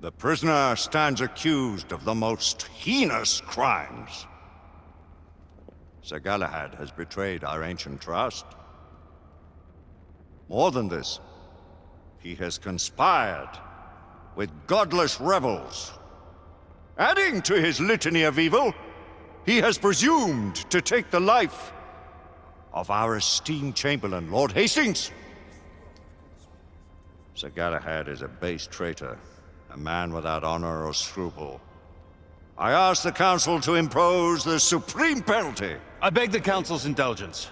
The prisoner stands accused of the most heinous crimes. Sir Galahad has betrayed our ancient trust. More than this, he has conspired with godless rebels. Adding to his litany of evil, he has presumed to take the life of our esteemed Chamberlain, Lord Hastings. Sir Galahad is a base traitor, a man without honor or scruple. I ask the Council to impose the supreme penalty. I beg the Council's indulgence.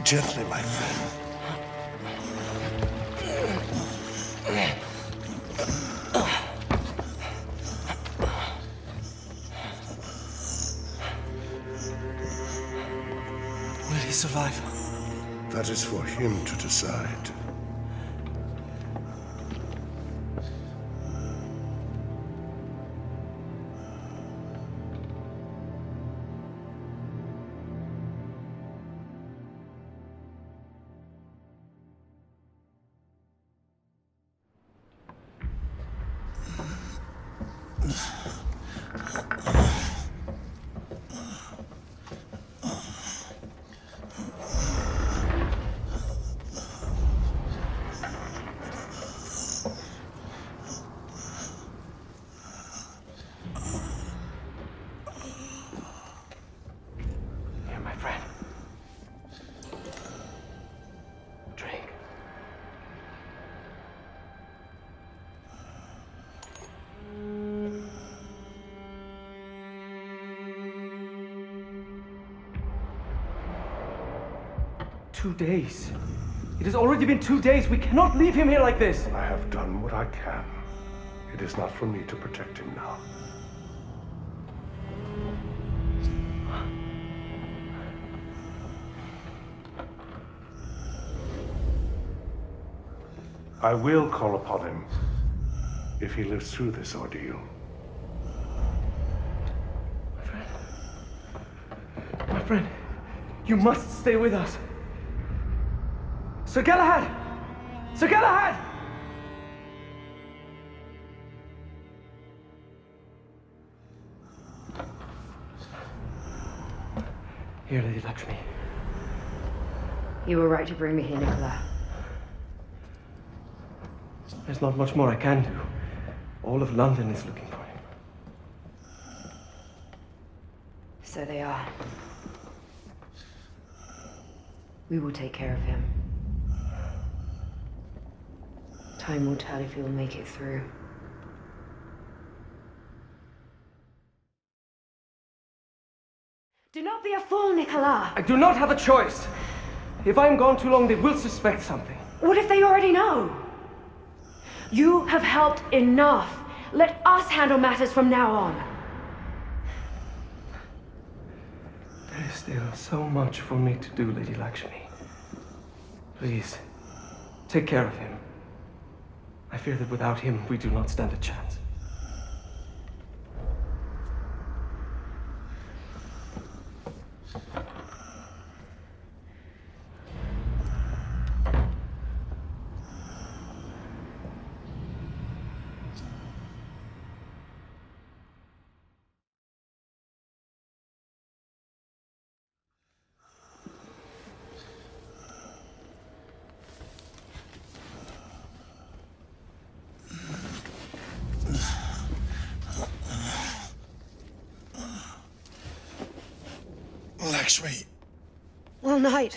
Gently, my friend. Will he survive? That is for him to decide. Here, my friend. Drink. 2 days. It has already been 2 days. We cannot leave him here like this. I have done what I can. It is not for me to protect him now. I will call upon him if he lives through this ordeal. My friend, you must stay with us. Sir Galahad! Sir Galahad! Here, Lady Lakshmi. You were right to bring me here, Nicola. There's not much more I can do. All of London is looking for him. So they are. We will take care of him. Time will tell if he will make it through. Do not be a fool, Nicola! I do not have a choice. If I am gone too long, they will suspect something. What if they already know? You have helped enough. Let us handle matters from now on. There is still so much for me to do, Lady Lakshmi. Please, take care of him. I fear that without him, we do not stand a chance. Lakshmi. Well, Knight,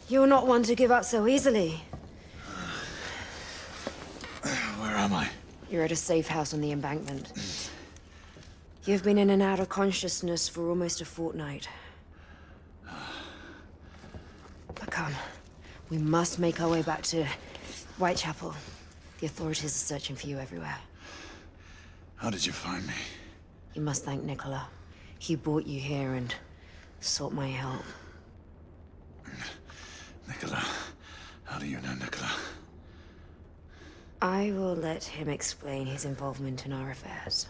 you're not one to give up so easily. Where am I? You're at a safe house on the embankment. You've been in and out of consciousness for almost a fortnight. But come, we must make our way back to Whitechapel. The authorities are searching for you everywhere. How did you find me? You must thank Nicola. He brought you here and sought my help. Nicola. How do you know Nicola? I will let him explain his involvement in our affairs.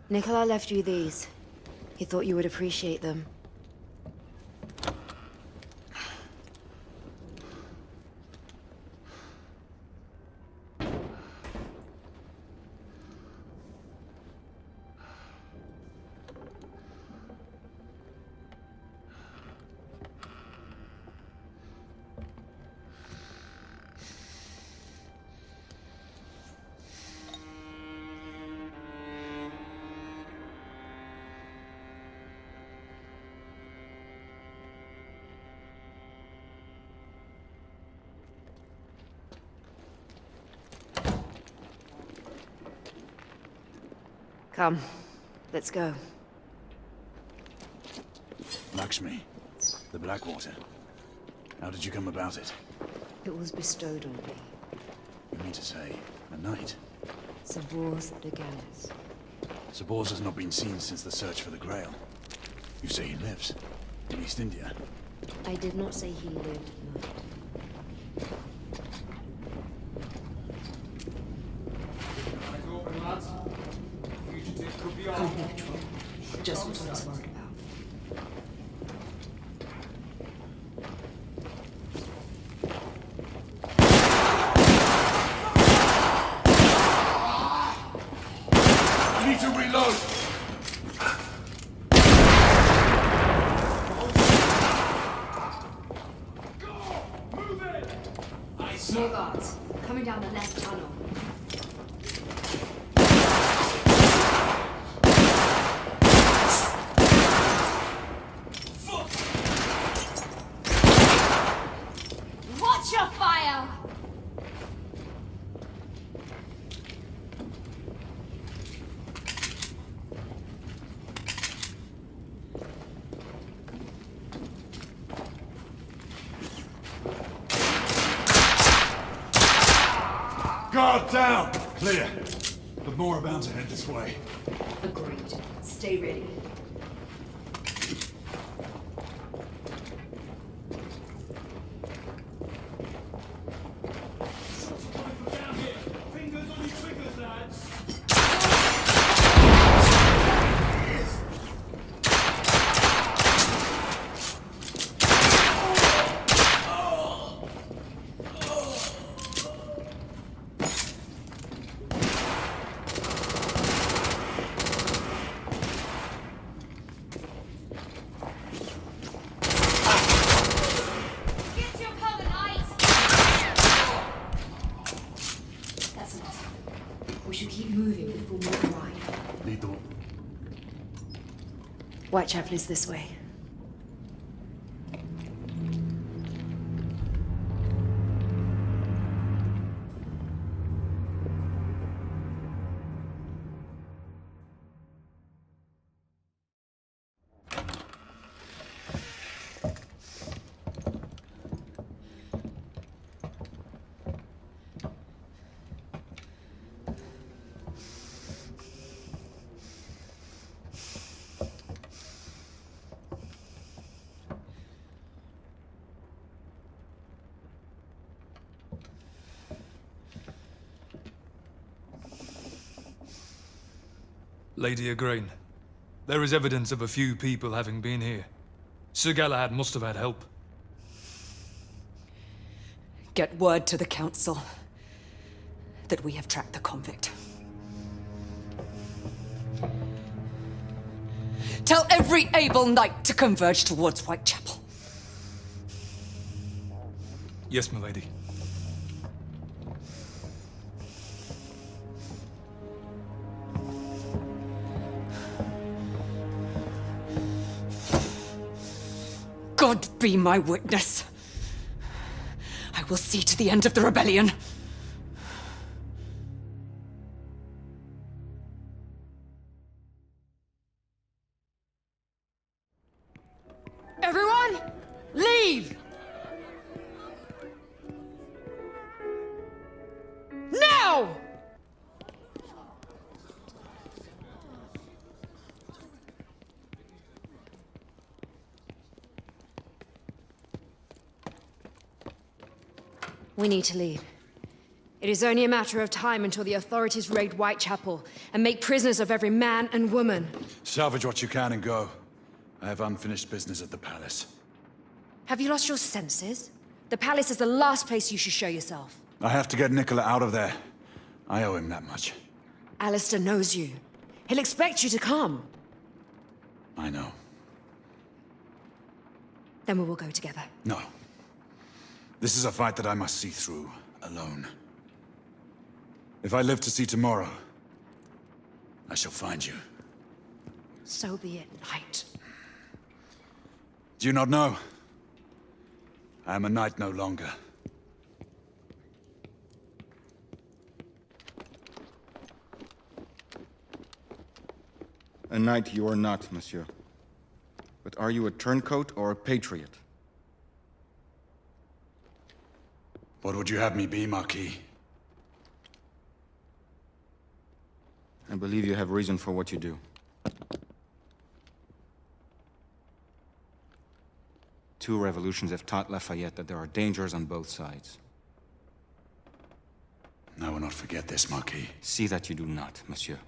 Nicola left you these. He thought you would appreciate them. Come, let's go. Lakshmi, the Blackwater. How did you come about it? It was bestowed on me. You mean to say, a knight? Sabors de Ganis. Sabors has not been seen since the search for the Grail. You say he lives in East India. I did not say he lived, no. Come here, Troy. Just what I was worried about. I need to reload! More guards. Coming down the left tunnel. Watch your fire! Guard down! Clear. But more are bound to head this way. Agreed. Stay ready. We should keep moving before we arrive. Lead the way. Whitechapel is this way. Lady Igraine, there is evidence of a few people having been here. Sir Galahad must have had help. Get word to the Council that we have tracked the convict. Tell every able knight to converge towards Whitechapel. Yes, my lady. God be my witness. I will see to the end of the rebellion. Everyone, leave! Now! We need to leave. It is only a matter of time until the authorities raid Whitechapel and make prisoners of every man and woman. Salvage what you can and go. I have unfinished business at the palace. Have you lost your senses? The palace is the last place you should show yourself. I have to get Nicola out of there. I owe him that much. Alistair knows you. He'll expect you to come. I know. Then we will go together. No. This is a fight that I must see through, alone. If I live to see tomorrow, I shall find you. So be it, knight. Do you not know? I am a knight no longer. A knight you are not, monsieur. But are you a turncoat or a patriot? What would you have me be, Marquis? I believe you have reason for what you do. Two revolutions have taught Lafayette that there are dangers on both sides. I will not forget this, Marquis. See that you do not, monsieur.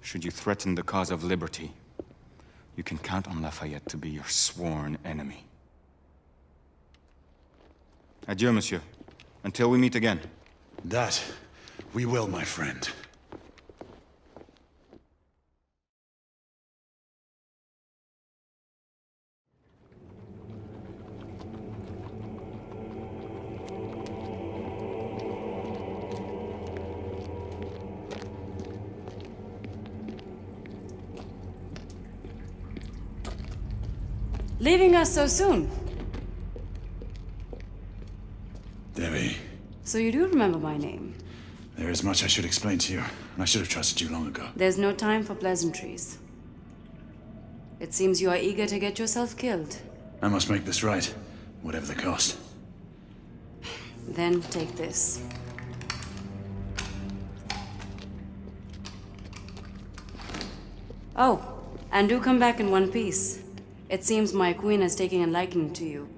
Should you threaten the cause of liberty, you can count on Lafayette to be your sworn enemy. Adieu, monsieur. Until we meet again. That we will, my friend. Leaving us so soon. Debbie, So you do remember my name. there is much I should explain to you, and I should have trusted you long ago. There's no time for pleasantries. It seems you are eager to get yourself killed. I must make this right, whatever the cost. Then take this. Oh, and do come back in one piece. It seems my queen has taken a liking to you.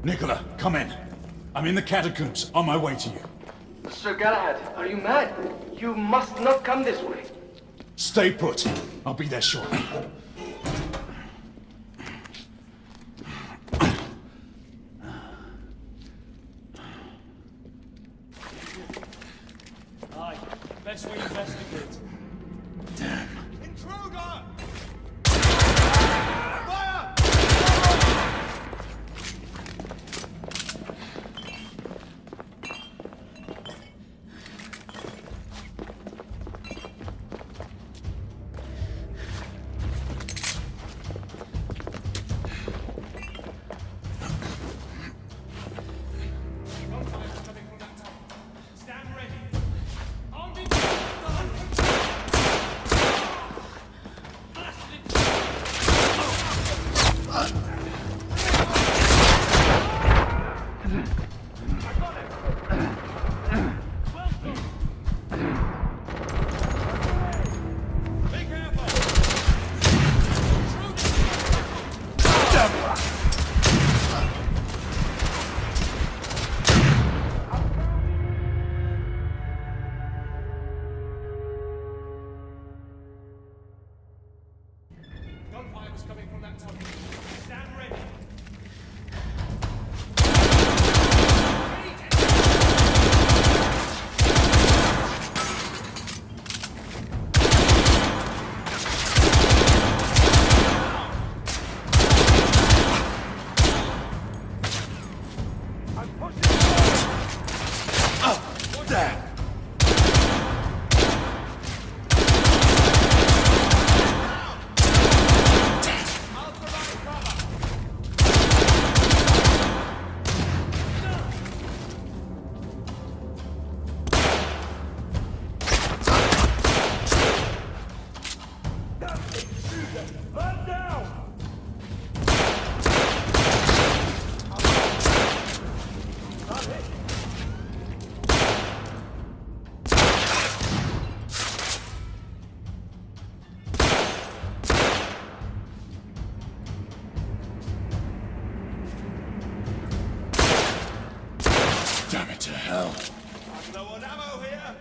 Nicola, come in. I'm in the catacombs, on my way to you. Sir Galahad, are you mad? You must not come this way. Stay put. I'll be there shortly. Aye, best we investigate. Damn. Intruder! Damn it to hell. No one ammo here!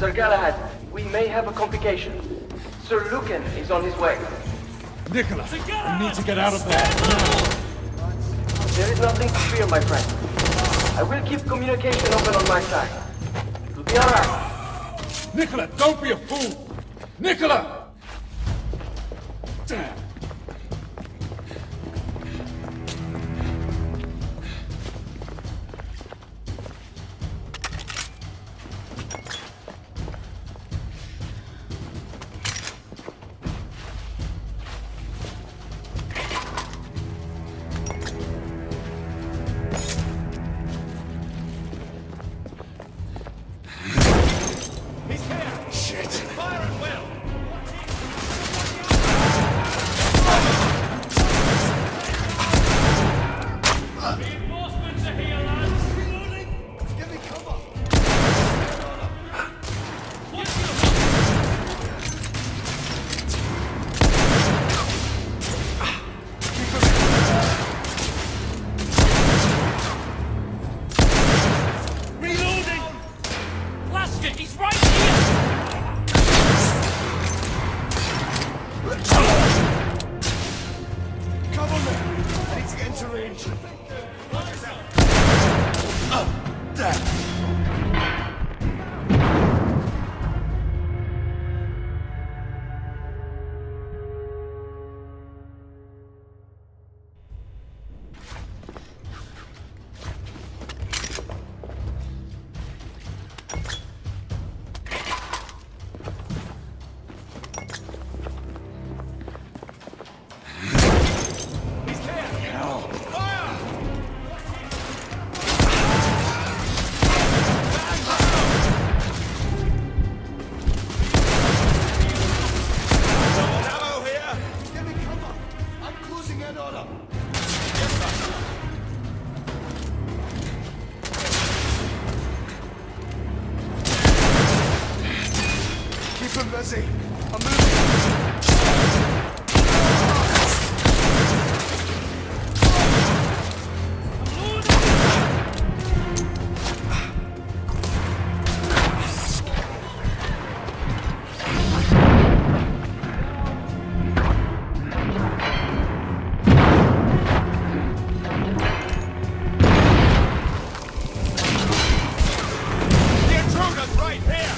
Sir Galahad, we may have a complication. Sir Lucan is on his way. Nicola, we need to get out of there. There is nothing to fear, my friend. I will keep communication open on my side. It will be alright. Nicola, don't be a fool! Nicola! Damn. The intruder's right here!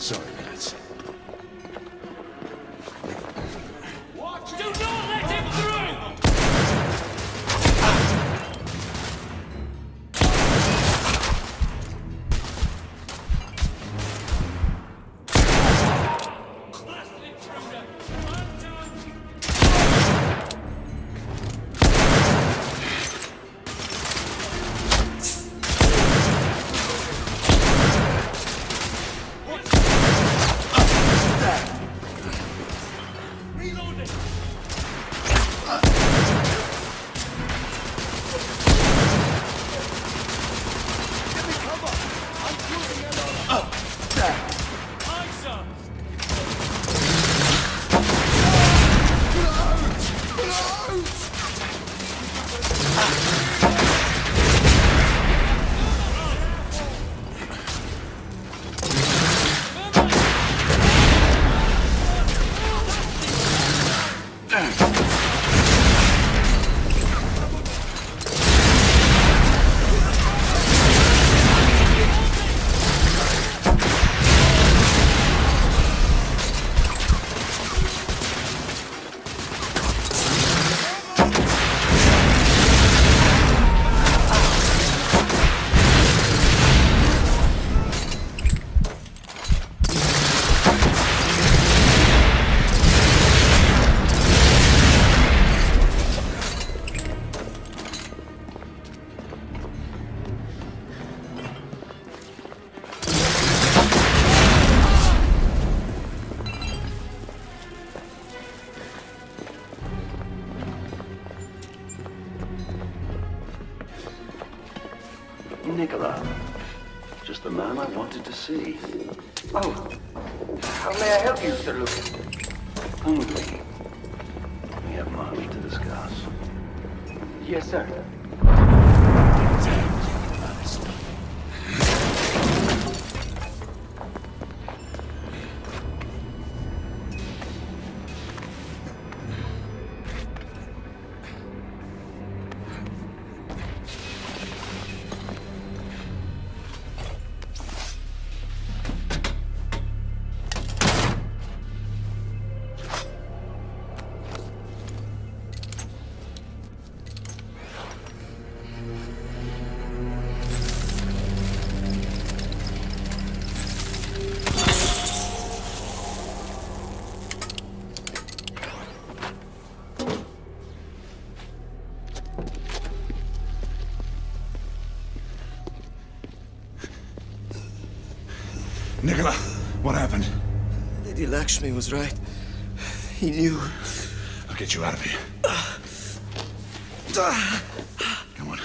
Sorry, lads. Do not let him through! Nicola. Just the man I wanted to see. Oh, how may I help you, Sir Luke? Come with me. We have much to discuss. Yes, sir. Nicola, what happened? Lady Lakshmi was right. He knew. I'll get you out of here. Come on.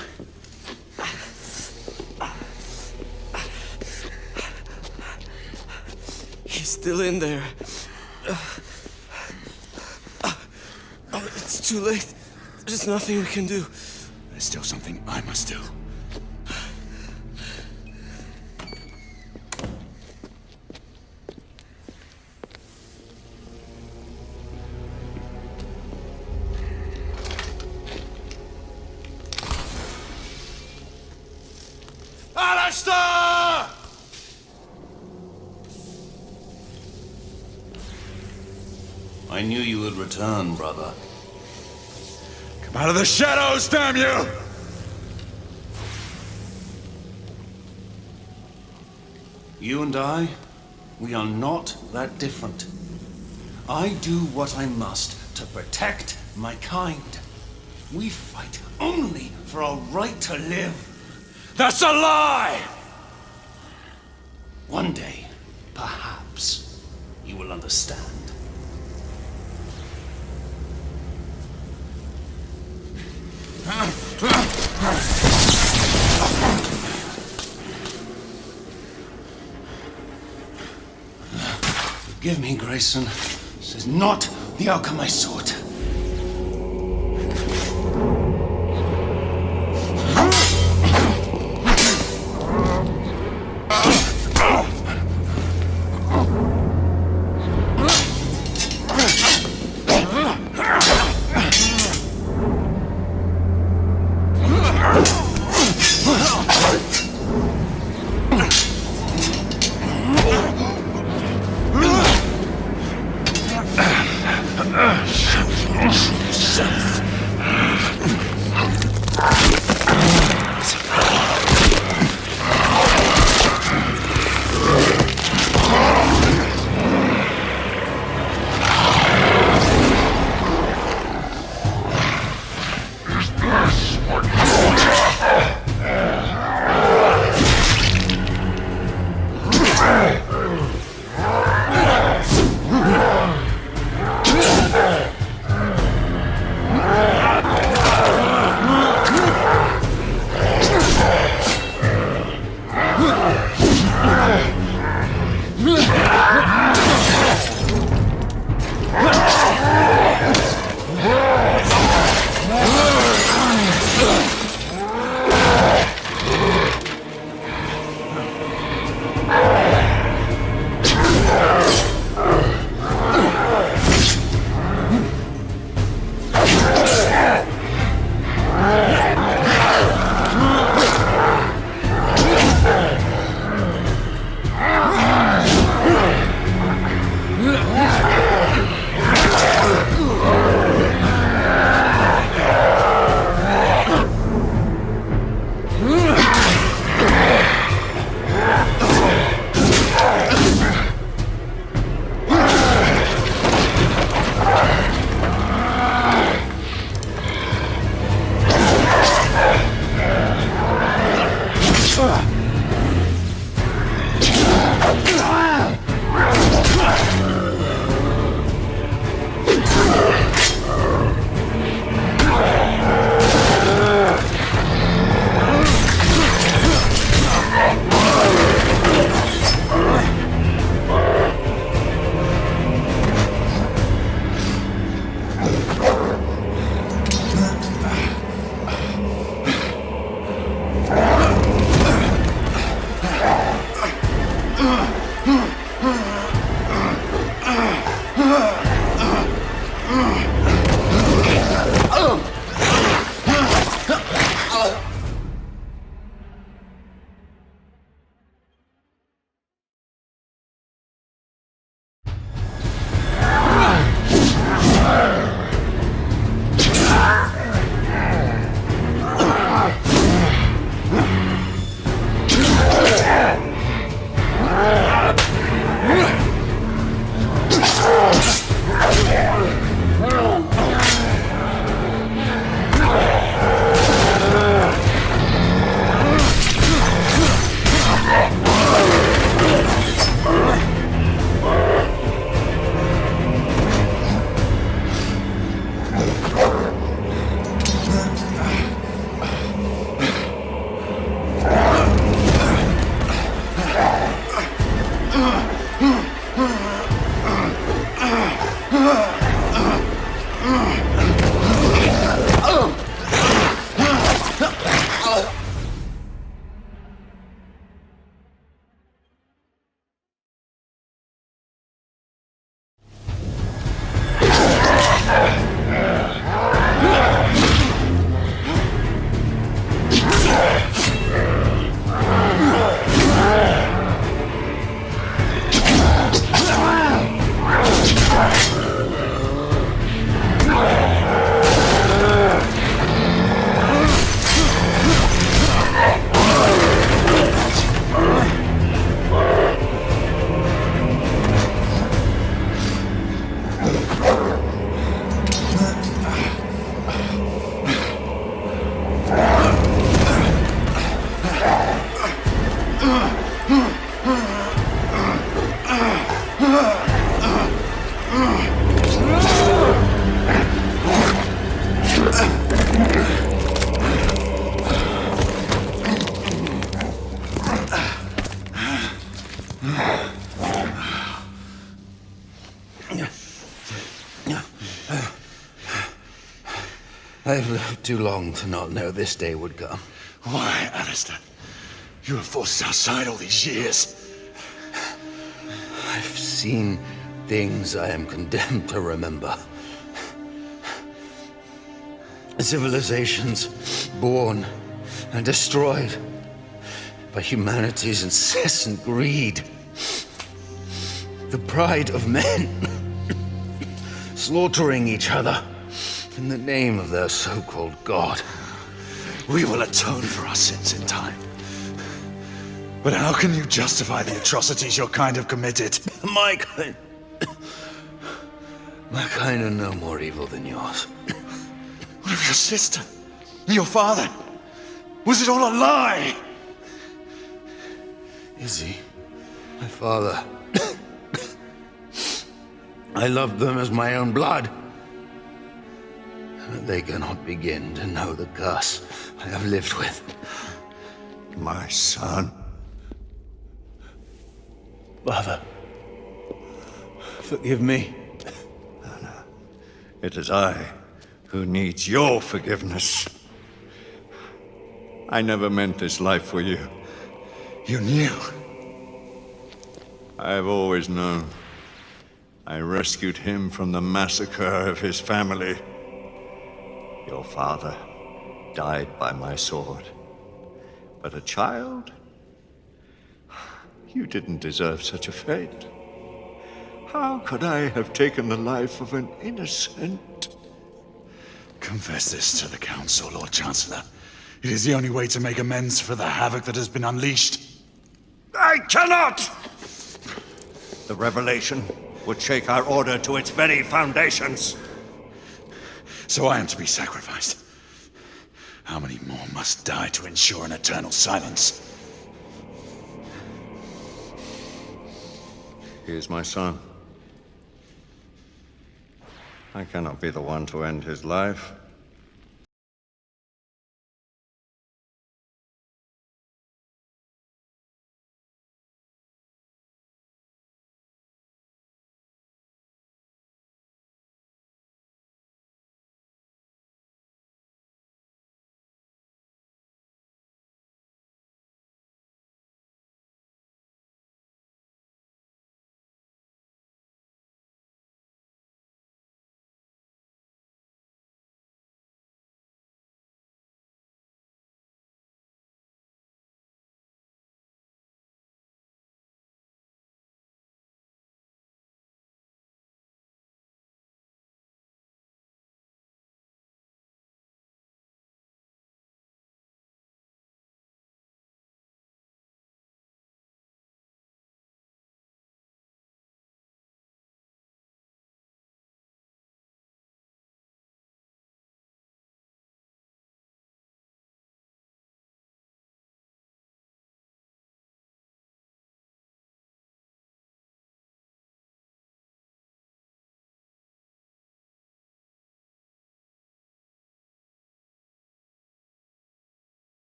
He's still in there. It's too late. There's nothing we can do. There's still something I must do. Alistair! I knew you would return, brother. Come out of the shadows, damn you! You and I, we are not that different. I do what I must to protect my kind. We fight only for our right to live. That's a lie! One day, perhaps, you will understand. Forgive me, Grayson. This is not the outcome I sought. I've lived too long to not know this day would come. Why, Alistair? You were forced outside all these years. I've seen things I am condemned to remember. Civilizations born and destroyed by humanity's incessant greed. The pride of men slaughtering each other in the name of their so-called God. We will atone for our sins in time. But how can you justify the atrocities your kind have committed? My kind are no more evil than yours. What of your sister? Your father? Was it all a lie? Izzy, my father. I loved them as my own blood. But they cannot begin to know the curse I have lived with. My son. Father, forgive me. It is I who needs your forgiveness. I never meant this life for you. You knew. I've always known. I rescued him from the massacre of his family. Your father died by my sword. But a child? You didn't deserve such a fate. How could I have taken the life of an innocent? Confess this to the Council, Lord Chancellor. It is the only way to make amends for the havoc that has been unleashed. I cannot! The revelation would shake our order to its very foundations. So I am to be sacrificed. How many more must die to ensure an eternal silence? He is my son. I cannot be the one to end his life.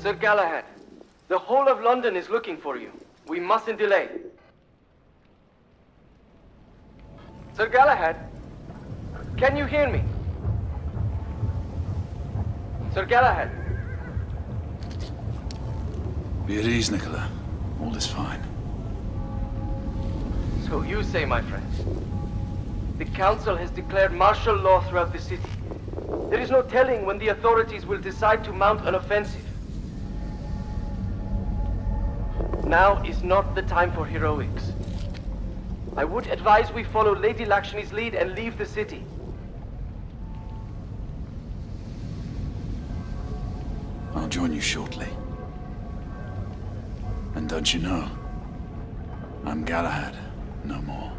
Sir Galahad, the whole of London is looking for you. We mustn't delay. Sir Galahad, can you hear me? Sir Galahad. Be at ease, Nicola. All is fine. So you say, my friend. The Council has declared martial law throughout the city. There is no telling when the authorities will decide to mount an offensive. Now is not the time for heroics. I would advise we follow Lady Lakshmi's lead and leave the city. I'll join you shortly. And don't you know, I'm Galahad, no more.